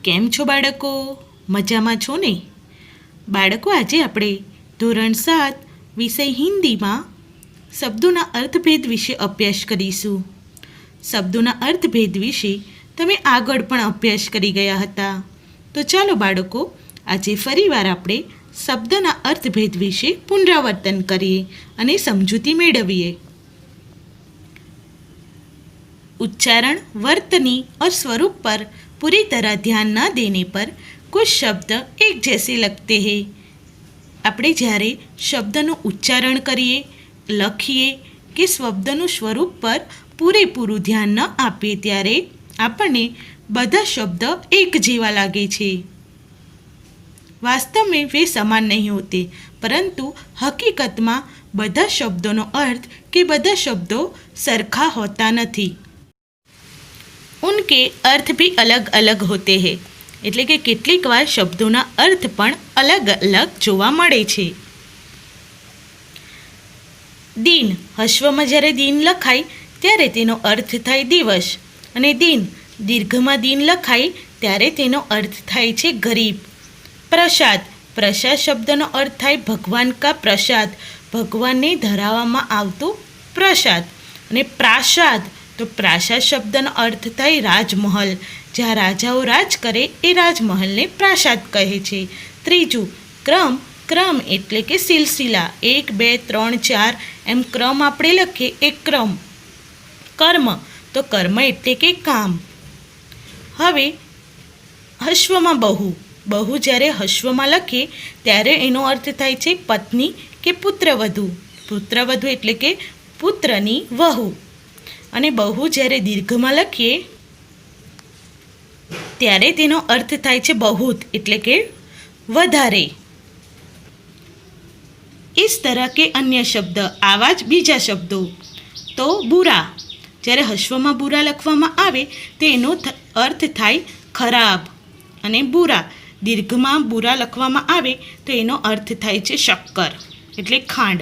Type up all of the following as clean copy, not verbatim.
કેમ છો બાળકો? મજામાં છો ને? બાળકો, આજે આપણે ધોરણ 7 વિષય હિન્દીમાં શબ્દોના અર્થભેદ વિશે અભ્યાસ કરીશું. શબ્દોના અર્થભેદ વિશે તમે આગળ પણ અભ્યાસ કરી ગયા હતા. તો ચાલો બાળકો, આજે ફરીવાર આપણે શબ્દના અર્થભેદ વિશે પુનરાવર્તન કરીએ અને સમજૂતી મેળવીએ. उच्चारण, वर्तनी और स्वरूप पर पूरी तरह ध्यान न देने पर कुछ शब्द एक जैसे लगते हैं. આપણે જ્યારે શબ્દનું ઉચ્ચારણ કરીએ, લખીએ કે શબ્દનું સ્વરૂપ પર પૂરેપૂરું ધ્યાન ન આપીએ ત્યારે આપણને બધા શબ્દ એક જેવા લાગે છે. वास्तव में वे समान नहीं होते, परंतु हकीकत में બધા શબ્દોનો अर्थ કે બધા શબ્દો સરખા હોતા નથી. उनके अर्थ भी अलग अलग होते हैं. એટલે કે કેટલીક વાર શબ્દોના અર્થ પણ અલગ અલગ જોવા મળે છે. દિન, હશ્વમાં જ્યારે દિન લખાય ત્યારે તેનો અર્થ થાય દિવસ, અને દિન દીર્ઘમાં દિન લખાય ત્યારે તેનો અર્થ થાય છે ગરીબ. પ્રસાદ, પ્રસાદ શબ્દનો અર્થ થાય ભગવાન કા પ્રસાદ, ભગવાનને ધરાવવામાં આવતો પ્રસાદ. અને પ્રાસાદ, તો પ્રાસાદ શબ્દનો અર્થ થાય રાજમહલ, જ્યાં રાજાઓ રાજ કરે એ રાજમહલને પ્રાસાદ કહે છે. ત્રીજું, ક્રમ, ક્રમ એટલે કે સિલસિલા, 1 2 3 4 એમ ક્રમ આપણે લખીએ એ ક્રમ. કર્મ, તો કર્મ એટલે કે કામ. હવે હશ્વમાં બહુ, બહુ જ્યારે હશ્વમાં લખીએ ત્યારે એનો અર્થ થાય છે પત્ની કે પુત્રવધુ, પુત્રવધુ એટલે કે પુત્રની વહુ. અને બહુ જ્યારે દીર્ઘમાં લખીએ ત્યારે તેનો અર્થ થાય છે બહુત એટલે કે વધારે. इस तरह के अन्य शब्द, आवा ज बीजा शब्दों. तो बुरा, જ્યારે હશ્વમાં બુરા લખવામાં આવે તો એનો અર્થ થાય ખરાબ. અને બુરા દીર્ઘમાં બુરા લખવામાં આવે તો એનો અર્થ થાય છે શક્કર એટલે ખાંડ.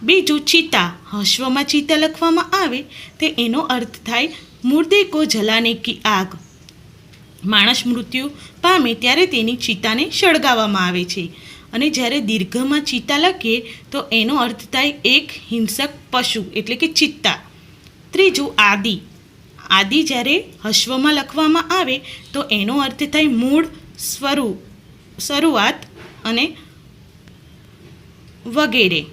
બીજું, ચિતા, હશ્વમાં ચિતા લખવામાં આવે તો એનો અર્થ થાય મુર્દે કો જલાને કી આગ. માણસ મૃત્યુ પામે ત્યારે તેની ચિતાને સળગાવવામાં આવે છે. અને જ્યારે દીર્ઘમાં ચિતા લખીએ તો એનો અર્થ થાય એક હિંસક પશુ એટલે કે ચિત્તા. ત્રીજું, આદિ, આદિ જ્યારે હશ્વમાં લખવામાં આવે તો એનો અર્થ થાય મૂળ, શરૂઆત અને વગેરે.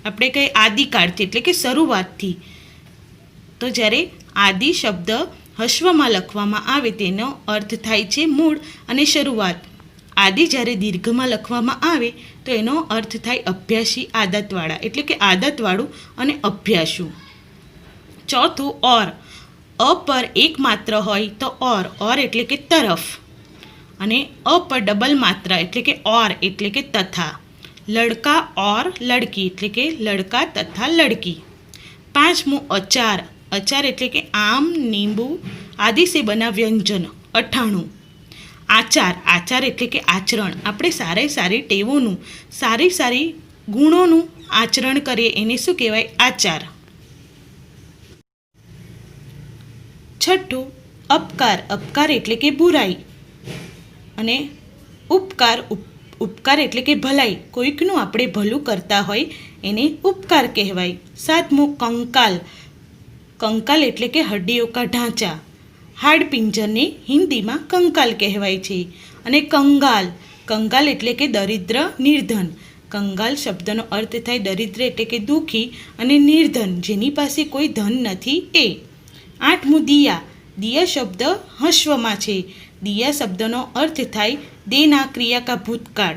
આપણે કહીએ આદિકાળથી એટલે કે શરૂઆતથી. તો જ્યારે આદિ શબ્દ હશ્વમાં લખવામાં આવે તેનો અર્થ થાય છે મૂળ અને શરૂઆત. આદિ જ્યારે દીર્ઘમાં લખવામાં આવે તો એનો અર્થ થાય અભ્યાસી, આદતવાળા એટલે કે આદતવાળું અને અભ્યાસુ. ચોથું, ઓર, અ પર એક માત્ર હોય તો ઓર એટલે કે તરફ. અને અ પર ડબલ માત્રા એટલે કે ઓર એટલે કે તથા. લડકા ઓર લડકી એટલે કે લડકા તથા લડકી. પાંચમું, અચાર, અચાર એટલે કે આમ, લીંબુ આદિ સે બના વ્યંજન, 98. આચાર, આચાર એટલે કે આચરણ, આપણે સારી સારી ટેવોનું, સારી સારી ગુણોનું આચરણ કરીએ એને શું કહેવાય? આચાર. છઠ્ઠું, અપકાર, અપકાર એટલે કે બુરાઈ. અને ઉપકાર, ઉપકાર એટલે કે ભલાઈ, કોઈકનું આપણે ભલું કરતા હોય એને ઉપકાર કહેવાય. સાતમું, કંકાલ, કંકાલ એટલે કે હડ્ડીઓ કા ઢાંચા, હાડપિંજરને હિન્દીમાં કંકાલ કહેવાય છે. અને કંગાલ, કંગાલ એટલે કે દરિદ્ર, નિર્ધન. કંગાલ શબ્દનો અર્થ થાય દરિદ્ર એટલે કે દુઃખી અને નિર્ધન જેની પાસે કોઈ ધન નથી એ. આઠમું, દિયા, દિયા શબ્દ હશ્વમાં છે. દિયા શબ્દનો અર્થ થાય દેના ક્રિયા કા ભૂતકાળ,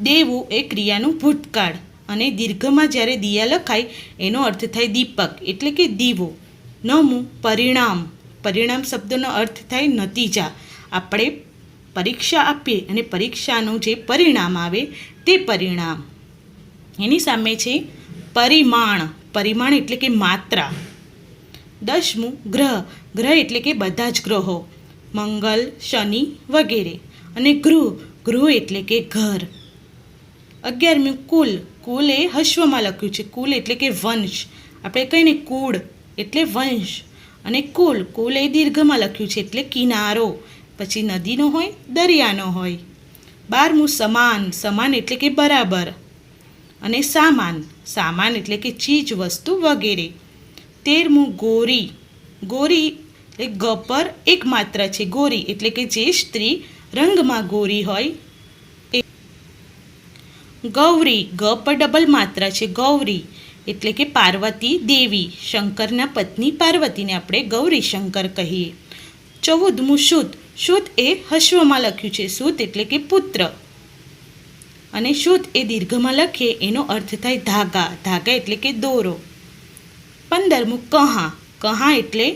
દેવું એ ક્રિયાનું ભૂતકાળ. અને દીર્ઘમાં જ્યારે દિયા લખાય એનો અર્થ થાય દીપક એટલે કે દીવો. નવમું, પરિણામ, પરિણામ શબ્દનો અર્થ થાય નતીજા. આપણે પરીક્ષા આપીએ અને પરીક્ષાનું જે પરિણામ આવે તે પરિણામ. એની સામે છે પરિમાણ, પરિમાણ એટલે કે માત્રા. દસમું, ગ્રહ, ગ્રહ એટલે કે બધા જ ગ્રહો, મંગલ, શનિ વગેરે. અને ગૃહ, ગૃહ એટલે કે ઘર. 11મું, કુલ, કુલ એ હશ્વમાં લખ્યું છે, કુલ એટલે કે વંશ. આપણે કહીએ ને કુળ એટલે વંશ. અને કુલ, કુલ એ દીર્ઘમાં લખ્યું છે એટલે કિનારો, પછી નદીનો હોય, દરિયાનો હોય. 12મું સમાન, સમાન એટલે કે બરાબર. અને સામાન, સામાન એટલે કે ચીજ વસ્તુ વગેરે. 13મું ગોરી, ગોરી એટલે ગ પર એક માત્ર છે, ગોરી એટલે કે જે સ્ત્રી રંગમાં ગોરી હોય. ગૌરી, ગ પર ડબલ માત્ર છે, ગૌરી એટલે કે પાર્વતી દેવી, શંકરના પત્ની પાર્વતીને આપણે ગૌરી શંકર કહીએ. 14મું શુદ્ધ, શુદ્ધ એ હશ્વમાં લખ્યું છે, શુદ્ધ એટલે કે પુત્ર. અને શુદ્ધ એ દીર્ઘમાં લખીએ એનો અર્થ થાય ધાગા, ધાગા એટલે કે દોરો. 15મું કહા, કહા એટલે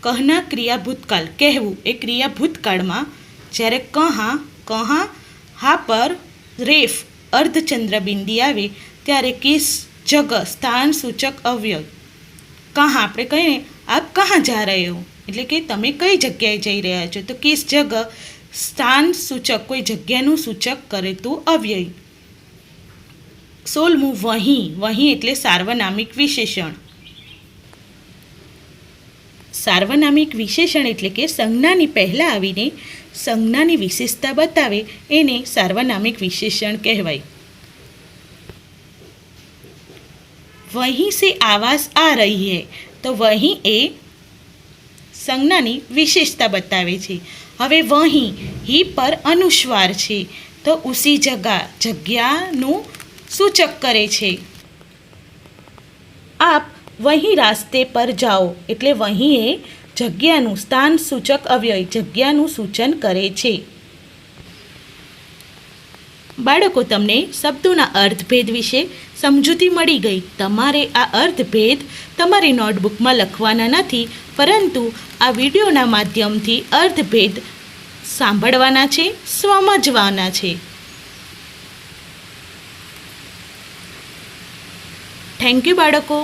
કહના ક્રિયા ભૂતકાળ, કહેવું એ ક્રિયા ભૂતકાળમાં. જ્યારે કહા, કહા હા પર રેફ અર્ધચંદ્ર બિંદી આવે ત્યારે કિસ જગ સ્થાન સૂચક અવ્યય. કહા આપણે કહીએ આપ કહા જા રહે હો એટલે કે તમે કઈ જગ્યાએ જઈ રહ્યા છો, તો કિસ જગ સ્થાન સૂચક કોઈ જગ્યાનું સૂચક કરે તો અવ્યય. 16મું વહીં, વહીં એટલે સાર્વનામિક વિશેષણ. સાર્વનામિક વિશેષણ એટલે કે સંજ્ઞાની પહેલાં આવીને સંજ્ઞાની વિશેષતા બતાવે એને સાર્વનામિક વિશેષણ કહેવાય. વहीं से आवाज़ आ रही है, તો વहीं એ સંજ્ઞાની વિશેષતા બતાવે છે. હવે વहीं હી પર અનુસ્વાર છે તો ઉસી જગા, જગ્યાનું સૂચક કરે છે. આપ વहीं રાસ્તે પર જાઓ એટલે વहीं એ જગ્યાનું સ્થાન સૂચક અવ્યય, જગ્યાનું સૂચન કરે છે. બાળકો, તમને શબ્દોના અર્થભેદ વિશે સમજૂતી મળી ગઈ. તમારે આ અર્થભેદ તમારી નોટબુકમાં લખવાના નથી, પરંતુ આ વિડીયોના માધ્યમથી અર્થભેદ સાંભળવાના છે, સમજવાના છે. થેન્ક યુ બાળકો.